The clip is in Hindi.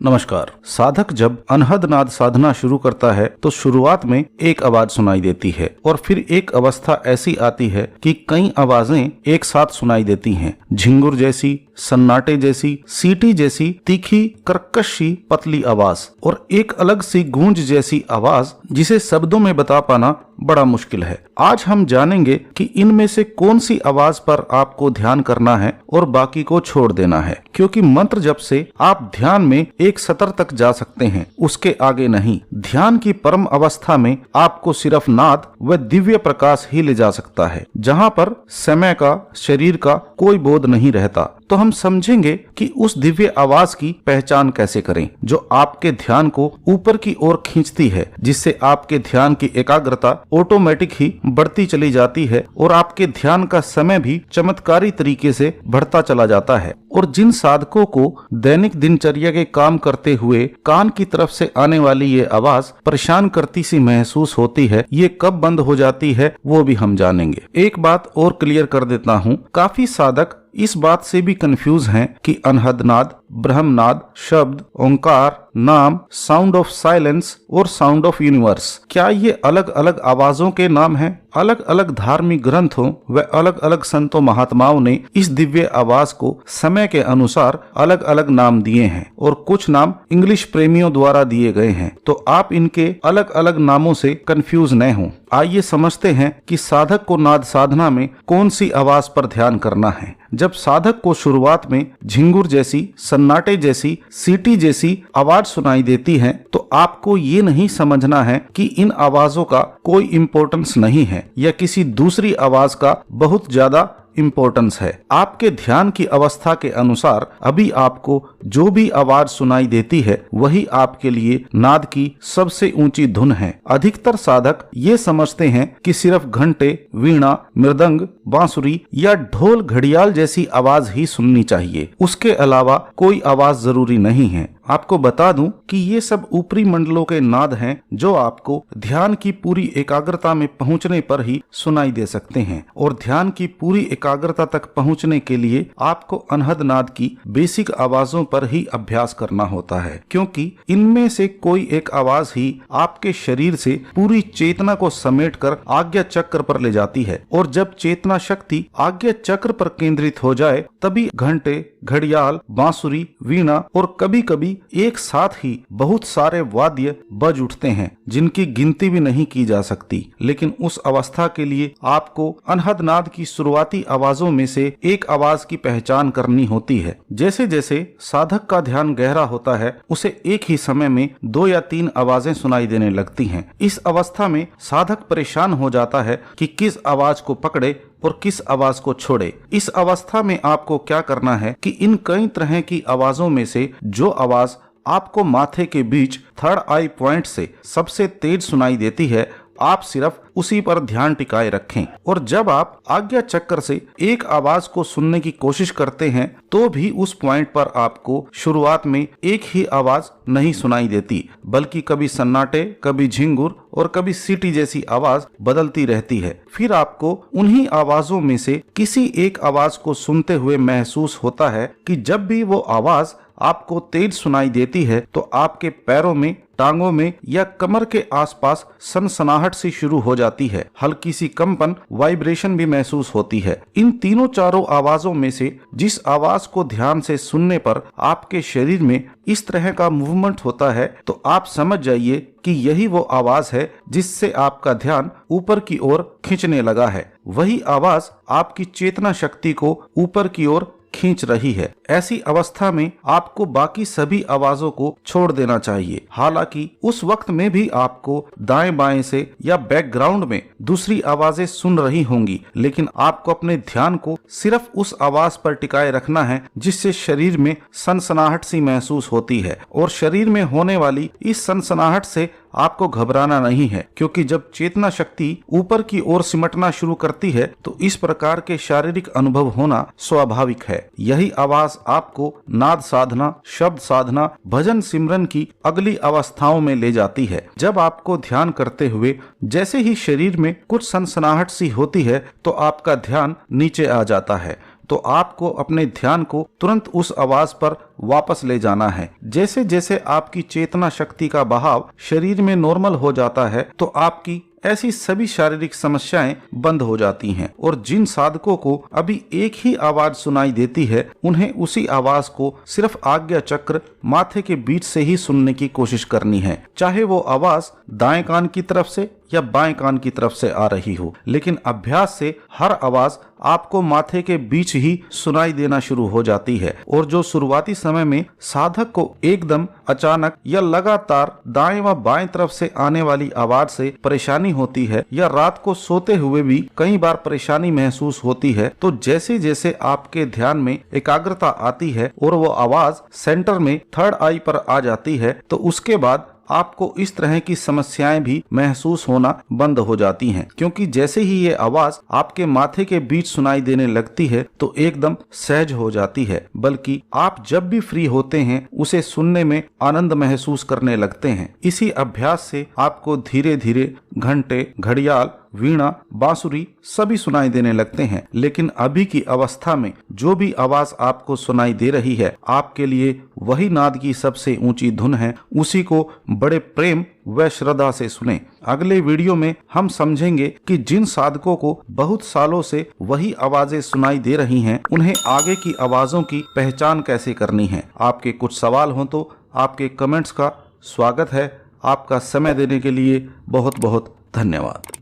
नमस्कार। साधक जब अनहद नाद साधना शुरू करता है तो शुरुआत में एक आवाज सुनाई देती है और फिर एक अवस्था ऐसी आती है कि कई आवाजें एक साथ सुनाई देती हैं। झिंगुर जैसी, सन्नाटे जैसी, सीटी जैसी तीखी कर्कश सी पतली आवाज और एक अलग सी गूंज जैसी आवाज जिसे शब्दों में बता पाना बड़ा मुश्किल है। आज हम जानेंगे कि इनमें से कौन सी आवाज पर आपको ध्यान करना है और बाकी को छोड़ देना है, क्योंकि मंत्र जप से आप ध्यान में एक सतर तक जा सकते हैं, उसके आगे नहीं। ध्यान की परम अवस्था में आपको सिर्फ नाद व दिव्य प्रकाश ही ले जा सकता है, जहाँ पर समय का, शरीर का कोई बोध नहीं रहता। तो हम समझेंगे कि उस दिव्य आवाज की पहचान कैसे करें जो आपके ध्यान को ऊपर की ओर खींचती है, जिससे आपके ध्यान की एकाग्रता ऑटोमेटिक ही बढ़ती चली जाती है और आपके ध्यान का समय भी चमत्कारी तरीके से बढ़ता चला जाता है। और जिन साधकों को दैनिक दिनचर्या के काम करते हुए कान की तरफ से आने वाली ये आवाज परेशान करती सी महसूस होती है, ये कब बंद हो जाती है वो भी हम जानेंगे। एक बात और क्लियर कर देता हूँ, काफी साधक इस बात से भी कंफ्यूज हैं कि अनहद नाद, ब्रह्मनाद, शब्द, ओंकार, नाम, साउंड ऑफ साइलेंस और साउंड ऑफ यूनिवर्स, क्या ये अलग अलग आवाजों के नाम हैं? अलग अलग धार्मिक ग्रंथों व अलग अलग संतों महात्माओं ने इस दिव्य आवाज को समय के अनुसार अलग अलग नाम दिए हैं और कुछ नाम इंग्लिश प्रेमियों द्वारा दिए गए हैं, तो आप इनके अलग अलग नामों से कंफ्यूज न हों। आइए समझते हैं कि साधक को नाद साधना में कौन सी आवाज पर ध्यान करना है। जब साधक को शुरुआत में झिंगुर जैसी, सन्नाटे जैसी, सीटी जैसी आवाज सुनाई देती है तो आपको ये नहीं समझना है कि इन आवाजों का कोई इम्पोर्टेंस नहीं है या किसी दूसरी आवाज का बहुत ज्यादा इम्पोर्टेंस है। आपके ध्यान की अवस्था के अनुसार अभी आपको जो भी आवाज सुनाई देती है वही आपके लिए नाद की सबसे ऊंची धुन है। अधिकतर साधक ये समझते हैं कि सिर्फ घंटे, वीणा, मृदंग, बांसुरी या ढोल घड़ियाल जैसी आवाज ही सुननी चाहिए, उसके अलावा कोई आवाज जरूरी नहीं है। आपको बता दूं कि ये सब ऊपरी मंडलों के नाद हैं जो आपको ध्यान की पूरी एकाग्रता में पहुंचने पर ही सुनाई दे सकते हैं, और ध्यान की पूरी एकाग्रता तक पहुंचने के लिए आपको अनहद नाद की बेसिक आवाजों पर ही अभ्यास करना होता है, क्योंकि इनमें से कोई एक आवाज ही आपके शरीर से पूरी चेतना को समेटकर आज्ञा चक्र पर ले जाती है, और जब चेतना शक्ति आज्ञा चक्र पर केंद्रित हो जाए तभी घंटे, घड़ियाल, बांसुरी, वीणा और कभी कभी एक साथ ही बहुत सारे वाद्य बज उठते हैं जिनकी गिनती भी नहीं की जा सकती। लेकिन उस अवस्था के लिए आपको अनहद नाद की शुरुआती आवाजों में से एक आवाज की पहचान करनी होती है। जैसे जैसे साधक का ध्यान गहरा होता है उसे एक ही समय में 2 या 3 आवाजें सुनाई देने लगती हैं। इस अवस्था में साधक परेशान हो जाता है कि किस आवाज को पकड़े और किस आवाज को छोड़े। इस अवस्था में आपको क्या करना है कि इन कई तरह की आवाजों में से जो आवाज आपको माथे के बीच थर्ड आई पॉइंट से सबसे तेज सुनाई देती है, आप सिर्फ उसी पर ध्यान टिकाए रखें। और जब आप आज्ञा चक्र से एक आवाज को सुनने की कोशिश करते हैं तो भी उस पॉइंट पर आपको शुरुआत में एक ही आवाज नहीं सुनाई देती, बल्कि कभी सन्नाटे, कभी झिंगुर और कभी सीटी जैसी आवाज बदलती रहती है। फिर आपको उन्हीं आवाजों में से किसी एक आवाज को सुनते हुए महसूस होता है कि जब भी वो आवाज आपको तेज सुनाई देती है तो आपके पैरों में, टांगों में या कमर के आसपास सनसनाहट सी शुरू हो जाती है। हल्की सी कंपन, वाइब्रेशन भी महसूस होती है। इन तीनों चारों आवाजों में से जिस आवाज को ध्यान से सुनने पर आपके शरीर में इस तरह का मूवमेंट होता है तो आप समझ जाइए कि यही वो आवाज है जिससे आपका ध्यान ऊपर की ओर खींचने लगा है। वही आवाज आपकी चेतना शक्ति को ऊपर की ओर खींच रही है। ऐसी अवस्था में आपको बाकी सभी आवाजों को छोड़ देना चाहिए। हालांकि उस वक्त में भी आपको दाएं बाएं से या बैकग्राउंड में दूसरी आवाजें सुन रही होंगी, लेकिन आपको अपने ध्यान को सिर्फ उस आवाज पर टिकाए रखना है जिससे शरीर में सनसनाहट सी महसूस होती है। और शरीर में होने वाली इस सनसनाहट से आपको घबराना नहीं है, क्योंकि जब चेतना शक्ति ऊपर की ओर सिमटना शुरू करती है तो इस प्रकार के शारीरिक अनुभव होना स्वाभाविक है। यही आवाज आपको नाद साधना, शब्द साधना, भजन सिमरन की अगली अवस्थाओं में ले जाती है। जब आपको ध्यान करते हुए जैसे ही शरीर में कुछ सनसनाहट सी होती है तो आपका ध्यान नीचे आ जाता है। तो आपको अपने ध्यान को तुरंत उस आवाज पर वापस ले जाना है। जैसे जैसे आपकी चेतना शक्ति का बहाव शरीर में नॉर्मल हो जाता है तो आपकी ऐसी सभी शारीरिक समस्याएं बंद हो जाती हैं। और जिन साधकों को अभी एक ही आवाज सुनाई देती है, उन्हें उसी आवाज को सिर्फ आज्ञा चक्र माथे के बीच से ही सुनने की कोशिश करनी है, चाहे वो आवाज दाएं कान की तरफ से या बाएं कान की तरफ से आ रही हो। लेकिन अभ्यास से हर आवाज आपको माथे के बीच ही सुनाई देना शुरू हो जाती है। और जो शुरुआती समय में साधक को एकदम अचानक या लगातार दाएं व बाएं तरफ से आने वाली आवाज से परेशानी होती है या रात को सोते हुए भी कई बार परेशानी महसूस होती है, तो जैसे जैसे आपके ध्यान में एकाग्रता आती है और वो आवाज सेंटर में थर्ड आई पर आ जाती है, तो उसके बाद आपको इस तरह की समस्याएं भी महसूस होना बंद हो जाती हैं। क्योंकि जैसे ही ये आवाज आपके माथे के बीच सुनाई देने लगती है तो एकदम सहज हो जाती है, बल्कि आप जब भी फ्री होते हैं उसे सुनने में आनंद महसूस करने लगते हैं। इसी अभ्यास से आपको धीरे धीरे घंटे, घड़ियाल, वीणा, बांसुरी सभी सुनाई देने लगते हैं। लेकिन अभी की अवस्था में जो भी आवाज आपको सुनाई दे रही है, आपके लिए वही नाद की सबसे ऊंची धुन है। उसी को बड़े प्रेम व श्रद्धा से सुने। अगले वीडियो में हम समझेंगे कि जिन साधकों को बहुत सालों से वही आवाजें सुनाई दे रही हैं, उन्हें आगे की आवाजों की पहचान कैसे करनी है। आपके कुछ सवाल हो तो आपके कमेंट्स का स्वागत है। आपका समय देने के लिए बहुत बहुत धन्यवाद।